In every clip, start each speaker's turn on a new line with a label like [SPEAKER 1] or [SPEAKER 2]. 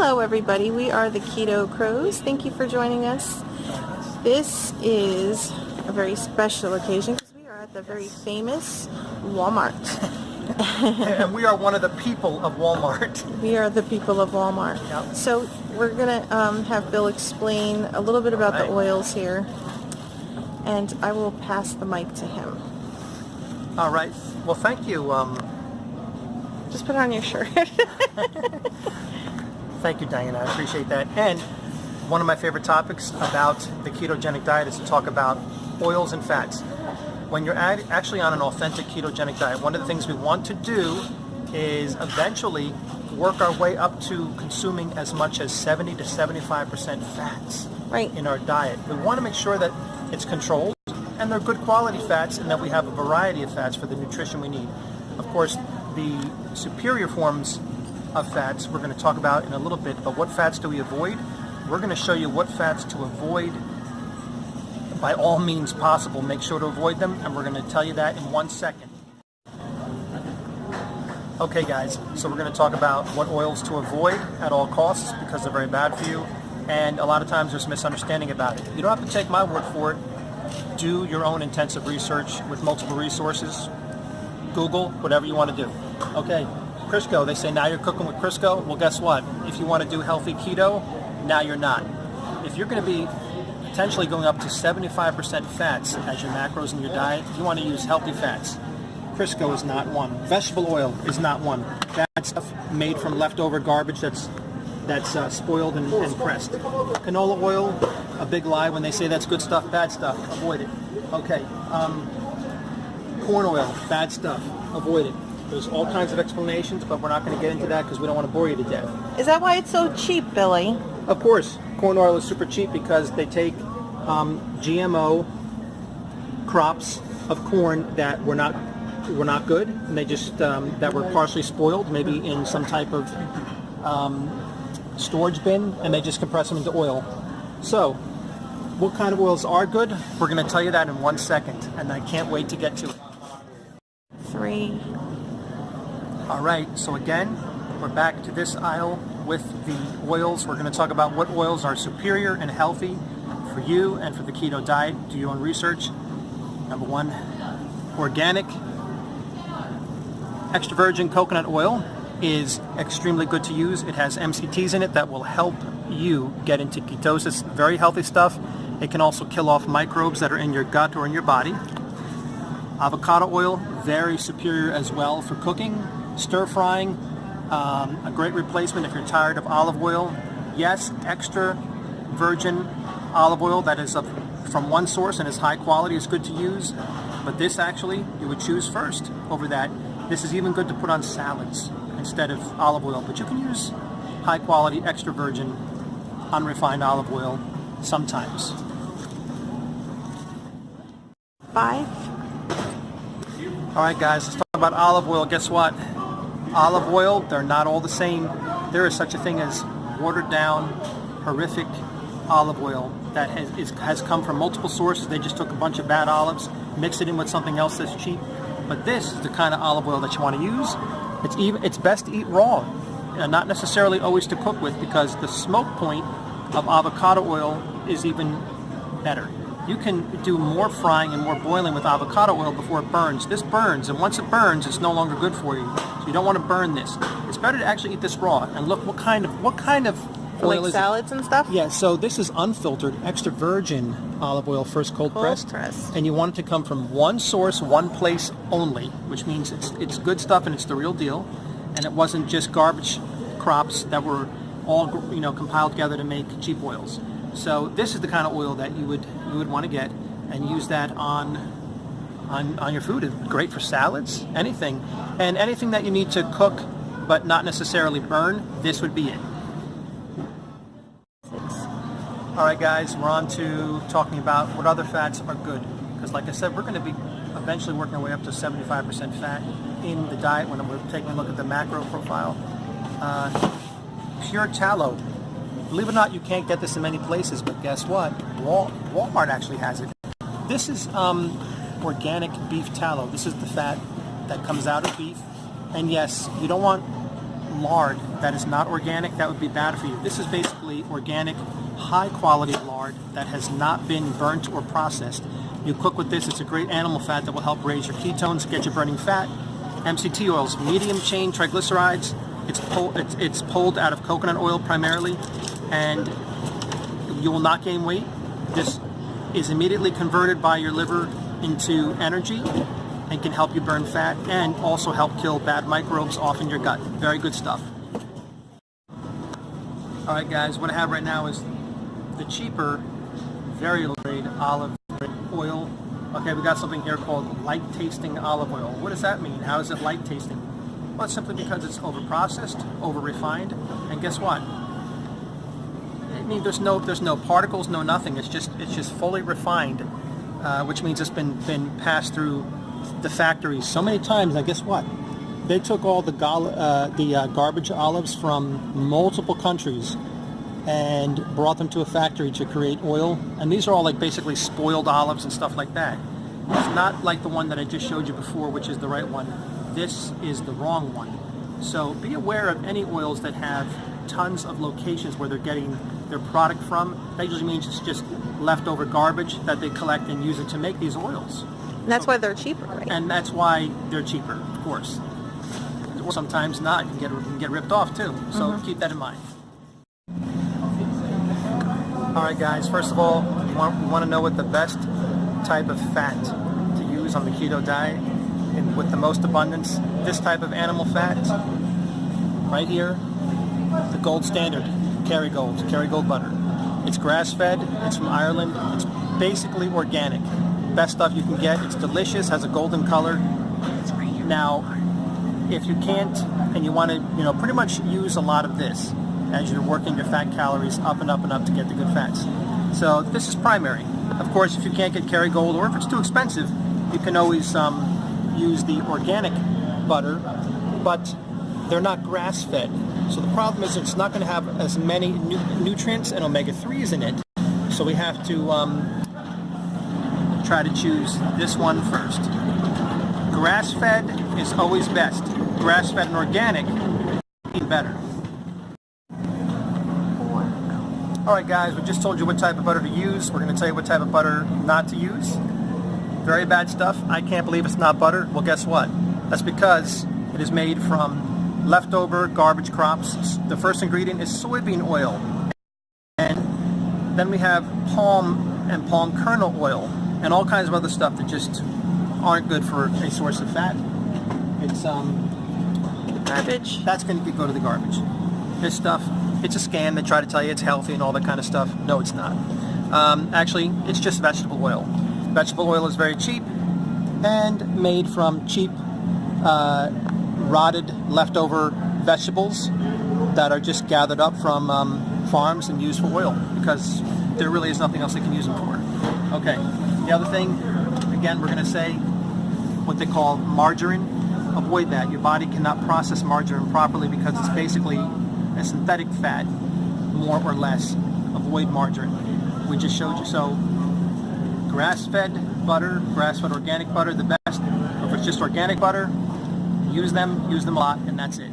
[SPEAKER 1] Hello everybody, we are the Keto Crows. Thank you for joining us. This is a very special occasion because we are at the very famous Walmart.
[SPEAKER 2] And we are one of the people of Walmart.
[SPEAKER 1] We are the people of Walmart.
[SPEAKER 2] Yep.
[SPEAKER 1] So we're going to have Bill explain a little bit about the oils here, and I will pass the mic to him.
[SPEAKER 2] All right. Well, thank you.
[SPEAKER 1] Just put on your shirt.
[SPEAKER 2] Thank you, Diana. I appreciate that. And one of my favorite topics about the ketogenic diet is to talk about oils and fats. When you're actually on an authentic ketogenic diet, one of the things we want to do is eventually work our way up to consuming as much as 70 to 75% fats in our diet. We want to make sure that it's controlled and they're good quality fats and that we have a variety of fats for the nutrition we need. Of course, the superior forms of fats we're going to talk about in a little bit, but what fats do we avoid? We're going to show you what fats to avoid by all means possible. Make sure to avoid them, and we're going to tell you that in 1 second. Okay guys, so we're going to talk about what oils to avoid at all costs because they're very bad for you, and a lot of times there's misunderstanding about it. You don't have to take my word for it. Do your own intensive research with multiple resources. Google, whatever you want to do. Okay, Crisco, they say now you're cooking with Crisco. Well, guess what? If you want to do healthy keto, now you're not. If you're going to be potentially going up to 75% fats as your macros in your diet, you want to use healthy fats. Crisco is not one. Vegetable oil is not one. That's stuff made from leftover garbage that's spoiled and pressed. Canola oil, a big lie when they say that's good stuff, bad stuff. Avoid it. Okay. Corn oil, bad stuff. Avoid it. There's all kinds of explanations, but we're not going to get into that because we don't want to bore you to death.
[SPEAKER 1] Is that why it's so cheap, Billy?
[SPEAKER 2] Of course. Corn oil is super cheap because they take GMO crops of corn that were not good, and they just that were partially spoiled, maybe in some type of storage bin, and they just compress them into oil. So, what kind of oils are good? We're going to tell you that in 1 second, and I can't wait to get to it.
[SPEAKER 1] 3.
[SPEAKER 2] All right, so again, we're back to this aisle with the oils. We're going to talk about what oils are superior and healthy for you and for the keto diet. Do your own research. Number 1, organic extra virgin coconut oil is extremely good to use. It has MCTs in it that will help you get into ketosis. Very healthy stuff. It can also kill off microbes that are in your gut or in your body. Avocado oil, very superior as well for cooking, stir frying, a great replacement if you're tired of olive oil. Yes, extra virgin olive oil that is from one source and is high quality is good to use, but this actually you would choose first over that. This is even good to put on salads instead of olive oil, but you can use high quality extra virgin unrefined olive oil sometimes.
[SPEAKER 1] 5.
[SPEAKER 2] All right guys, let's talk about olive oil. Guess what? Olive oil, they're not all the same. There is such a thing as watered down, horrific olive oil that has come from multiple sources. They just took a bunch of bad olives, mixed it in with something else that's cheap. But this is the kind of olive oil that you want to use. It's best to eat raw, and not necessarily always to cook with, because the smoke point of avocado oil is even better. You can do more frying and more boiling with avocado oil before it burns. This burns, and once it burns, it's no longer good for you. So you don't want to burn this. It's better to actually eat this raw. And look, what kind of oil
[SPEAKER 1] like
[SPEAKER 2] is
[SPEAKER 1] salads and stuff?
[SPEAKER 2] Yeah, so this is unfiltered, extra virgin olive oil, first cold pressed. And you want it to come from one source, one place only, which means it's good stuff and it's the real deal. And it wasn't just garbage crops that were all compiled together to make cheap oils. So this is the kind of oil that you would want to get and use that on your food. It's great for salads, anything. And anything that you need to cook but not necessarily burn, this would be it.
[SPEAKER 1] 6.
[SPEAKER 2] All right guys, we're on to talking about what other fats are good. Because like I said, we're going to be eventually working our way up to 75% fat in the diet when we're taking a look at the macro profile. Pure tallow. Believe it or not, you can't get this in many places, but guess what? Walmart actually has it. This is organic beef tallow. This is the fat that comes out of beef. And yes, you don't want lard that is not organic, that would be bad for you. This is basically organic, high-quality lard that has not been burnt or processed. You cook with this, it's a great animal fat that will help raise your ketones, get you burning fat. MCT oils, medium chain triglycerides. It's pulled out of coconut oil primarily, and you will not gain weight. This is immediately converted by your liver into energy and can help you burn fat and also help kill bad microbes off in your gut. Very good stuff. All right, guys, what I have right now is the cheaper, very low grade olive oil. Okay, we got something here called light tasting olive oil. What does that mean? How is it light tasting? Well, it's simply because it's over processed, over refined, and guess what? I mean, there's no particles, no nothing. It's just fully refined, which means it's been passed through the factories so many times. And guess what? They took all the garbage olives from multiple countries and brought them to a factory to create oil. And these are all like basically spoiled olives and stuff like that. It's not like the one that I just showed you before, which is the right one. This is the wrong one. So be aware of any oils that have tons of locations where they're getting their product from. That usually means it's just leftover garbage that they collect and use it to make these oils.
[SPEAKER 1] And that's why they're cheaper, right? And
[SPEAKER 2] that's why they're cheaper, of course. Or sometimes not. You can get ripped off too. So keep that in mind. All right, guys. First of all, we want to know what the best type of fat to use on the keto diet and with the most abundance. This type of animal fat, right here, the gold standard, Kerrygold butter. It's grass-fed. It's from Ireland. It's basically organic. Best stuff you can get. It's delicious. Has a golden color. Now, if you can't and you want to, pretty much use a lot of this as you're working your fat calories up and up and up to get the good fats. So this is primary. Of course, if you can't get Kerrygold or if it's too expensive, you can always use the organic butter, but they're not grass-fed. So the problem is it's not going to have as many nutrients and omega-3s in it. So we have to try to choose this one first. Grass-fed is always best. Grass-fed and organic, even better. Alright guys, we just told you what type of butter to use. We're going to tell you what type of butter not to use. Very bad stuff. I can't believe it's not butter. Well, guess what? That's because it is made from leftover garbage crops. The first ingredient is soybean oil. And then we have palm and palm kernel oil and all kinds of other stuff that just aren't good for a source of fat. It's
[SPEAKER 1] garbage.
[SPEAKER 2] That's going to go to the garbage. This stuff, it's a scam. They try to tell you it's healthy and all that kind of stuff. No, it's not. Actually, it's just vegetable oil. Vegetable oil is very cheap and made from cheap, rotted, leftover vegetables that are just gathered up from farms and used for oil because there really is nothing else they can use them for. Okay, the other thing, again, we're going to say what they call margarine. Avoid that. Your body cannot process margarine properly because it's basically a synthetic fat, more or less. Avoid margarine. We just showed you. So grass-fed butter, grass-fed organic butter, the best. If it's just organic butter, use them a lot, and that's it.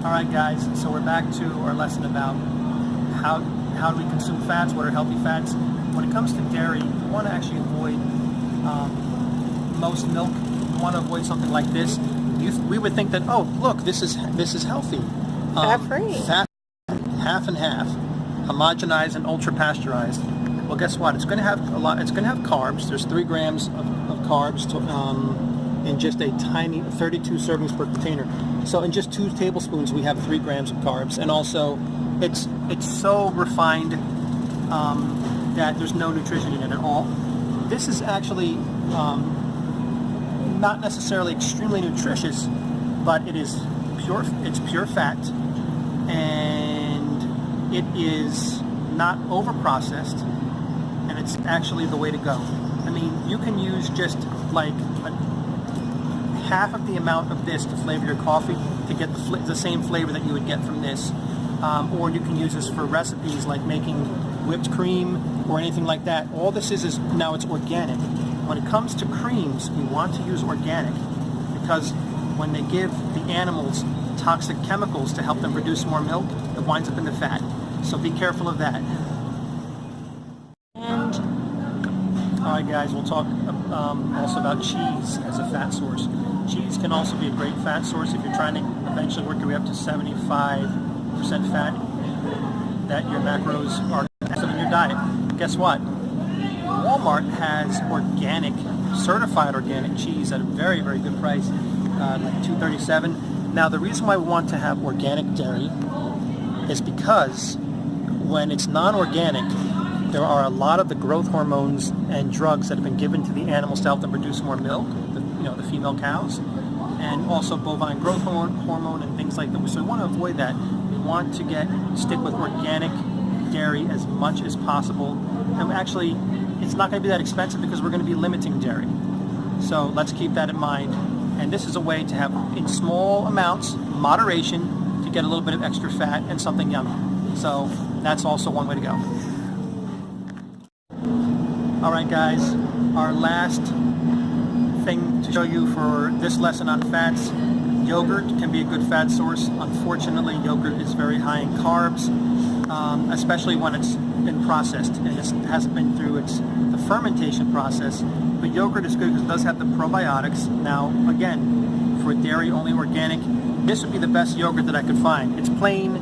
[SPEAKER 2] Alright guys, so we're back to our lesson about how do we consume fats, what are healthy fats. When it comes to dairy, you want to actually avoid most milk. You want to avoid something like this. We would think that, oh, look, this is healthy.
[SPEAKER 1] Fat-free.
[SPEAKER 2] Fat, half and half, homogenized and ultra-pasteurized. Well, guess what? It's going to have a lot. It's going to have carbs. There's 3 grams of carbs in just a tiny 32 servings per container. So in just 2 tablespoons, we have 3 grams of carbs. And also, it's so refined that there's no nutrition in it at all. This is actually not necessarily extremely nutritious, but it is pure. It's pure fat, and it is not over-processed, and it's actually the way to go. I mean, you can use just like half of the amount of this to flavor your coffee to get the same flavor that you would get from this, or you can use this for recipes like making whipped cream or anything like that. All this is now it's organic. When it comes to creams, we want to use organic because when they give the animals toxic chemicals to help them produce more milk, it winds up in the fat. So be careful of that.
[SPEAKER 1] And
[SPEAKER 2] Alright guys, we'll talk also about cheese as a fat source. Cheese can also be a great fat source if you're trying to eventually work your way up to 75% fat, that your macros are in your diet. Guess what? Walmart has organic, certified organic cheese at a very, very good price, like $2.37. Now the reason why we want to have organic dairy is because when it's non-organic, there are a lot of the growth hormones and drugs that have been given to the animals to help them produce more milk, the female cows, and also bovine growth hormone and things like that. So we want to avoid that. We want to stick with organic dairy as much as possible. And actually, it's not going to be that expensive because we're going to be limiting dairy. So let's keep that in mind. And this is a way to have, in small amounts, moderation, to get a little bit of extra fat and something yummy. So that's also one way to go. Alright guys, our last thing to show you for this lesson on fats. Yogurt can be a good fat source. Unfortunately, yogurt is very high in carbs, especially when it's been processed and it hasn't been through the fermentation process. But yogurt is good because it does have the probiotics. Now, again, for dairy only organic, this would be the best yogurt that I could find. It's plain,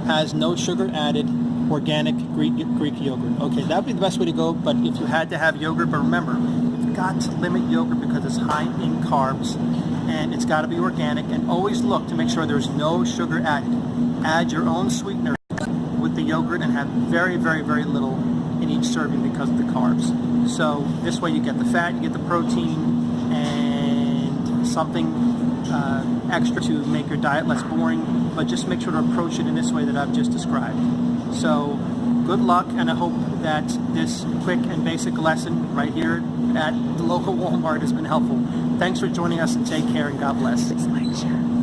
[SPEAKER 2] has no sugar added, organic Greek yogurt. Okay, that would be the best way to go, but if you had to have yogurt, but remember, you've got to limit yogurt because it's high in carbs and it's got to be organic, and always look to make sure there's no sugar added. Add your own sweetener with the yogurt and have very, very, very little in each serving because of the carbs. So this way you get the fat, you get the protein, and something extra to make your diet less boring, but just make sure to approach it in this way that I've just described. So good luck, and I hope that this quick and basic lesson right here at the local Walmart has been helpful. Thanks for joining us, and take care, and God bless.
[SPEAKER 1] please like, share.